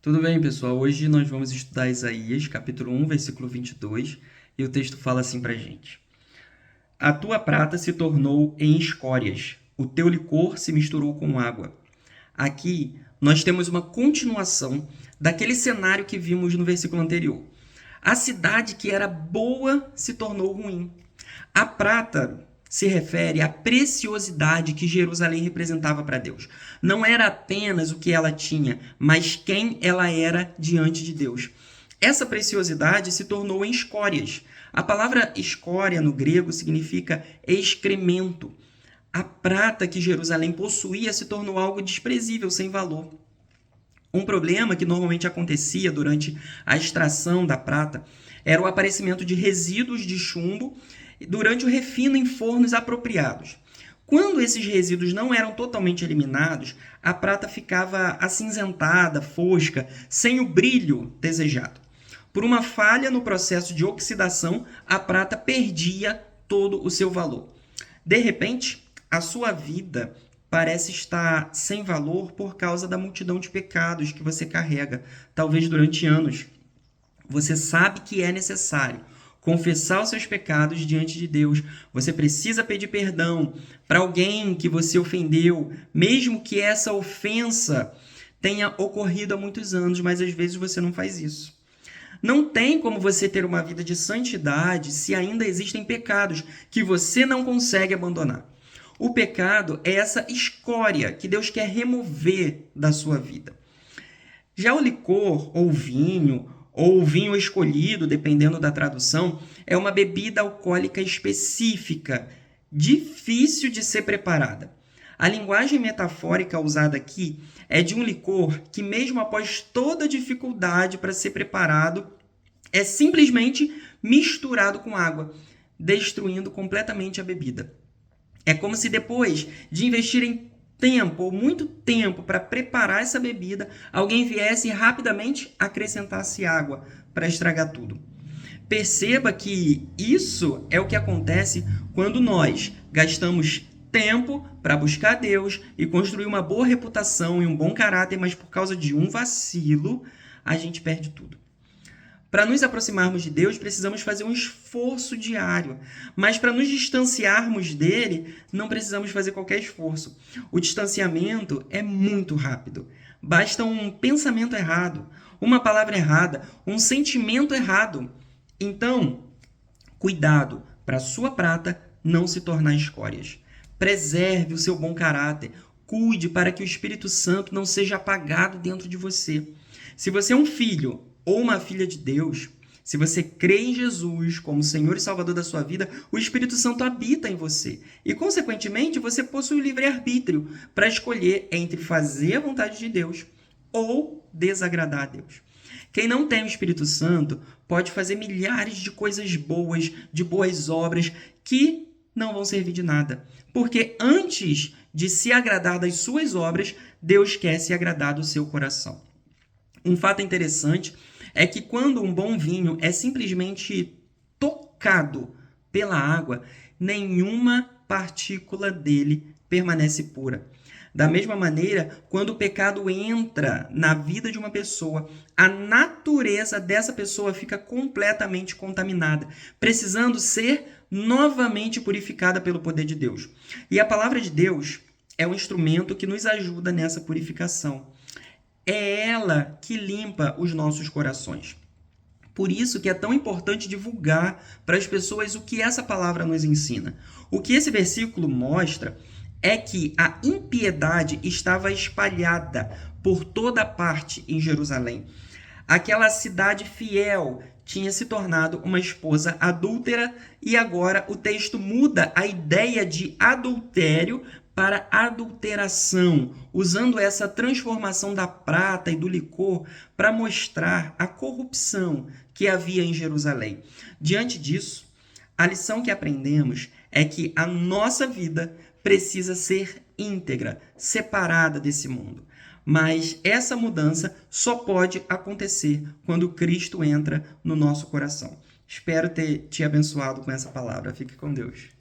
Tudo bem, pessoal? Hoje nós vamos estudar Isaías, capítulo 1, versículo 22, e o texto fala assim pra gente: A tua prata se tornou em escórias, o teu licor se misturou com água. Aqui nós temos uma continuação daquele cenário que vimos no versículo anterior. A cidade que era boa se tornou ruim. A prata se refere à preciosidade que Jerusalém representava para Deus. Não era apenas o que ela tinha, mas quem ela era diante de Deus. Essa preciosidade se tornou em escórias. A palavra escória no grego significa excremento. A prata que Jerusalém possuía se tornou algo desprezível, sem valor. Um problema que normalmente acontecia durante a extração da prata era o aparecimento de resíduos de chumbo durante o refino em fornos apropriados. Quando esses resíduos não eram totalmente eliminados, a prata ficava acinzentada, fosca, sem o brilho desejado. Por uma falha no processo de oxidação, a prata perdia todo o seu valor. De repente, a sua vida parece estar sem valor por causa da multidão de pecados que você carrega, talvez durante anos. Você sabe que é necessário confessar os seus pecados diante de Deus. Você precisa pedir perdão para alguém que você ofendeu, mesmo que essa ofensa tenha ocorrido há muitos anos, mas às vezes você não faz isso. Não tem como você ter uma vida de santidade se ainda existem pecados que você não consegue abandonar. O pecado é essa escória que Deus quer remover da sua vida. Já o licor ou vinho escolhido, dependendo da tradução, é uma bebida alcoólica específica, difícil de ser preparada. A linguagem metafórica usada aqui é de um licor que, mesmo após toda a dificuldade para ser preparado, é simplesmente misturado com água, destruindo completamente a bebida. É como se depois de investirem tempo ou muito tempo para preparar essa bebida, alguém viesse e rapidamente acrescentasse água para estragar tudo. Perceba que isso é o que acontece quando nós gastamos tempo para buscar Deus e construir uma boa reputação e um bom caráter, mas por causa de um vacilo, a gente perde tudo. Para nos aproximarmos de Deus, precisamos fazer um esforço diário. Mas para nos distanciarmos dele, não precisamos fazer qualquer esforço. O distanciamento é muito rápido. Basta um pensamento errado, uma palavra errada, um sentimento errado. Então, cuidado para a sua prata não se tornar escórias. Preserve o seu bom caráter. Cuide para que o Espírito Santo não seja apagado dentro de você. Se você é um filho ou uma filha de Deus, se você crê em Jesus como Senhor e Salvador da sua vida, o Espírito Santo habita em você. E, consequentemente, você possui o livre-arbítrio para escolher entre fazer a vontade de Deus ou desagradar a Deus. Quem não tem o Espírito Santo pode fazer milhares de coisas boas, de boas obras, que não vão servir de nada. Porque antes de se agradar das suas obras, Deus quer se agradar do seu coração. Um fato interessante é que quando um bom vinho é simplesmente tocado pela água, nenhuma partícula dele permanece pura. Da mesma maneira, quando o pecado entra na vida de uma pessoa, a natureza dessa pessoa fica completamente contaminada, precisando ser novamente purificada pelo poder de Deus. E a palavra de Deus é um instrumento que nos ajuda nessa purificação. É ela que limpa os nossos corações. Por isso que é tão importante divulgar para as pessoas o que essa palavra nos ensina. O que esse versículo mostra é que a impiedade estava espalhada por toda parte em Jerusalém. Aquela cidade fiel tinha se tornado uma esposa adúltera e agora o texto muda a ideia de adultério para adulteração, usando essa transformação da prata e do licor para mostrar a corrupção que havia em Jerusalém. Diante disso, a lição que aprendemos é que a nossa vida precisa ser íntegra, separada desse mundo. Mas essa mudança só pode acontecer quando Cristo entra no nosso coração. Espero ter te abençoado com essa palavra. Fique com Deus.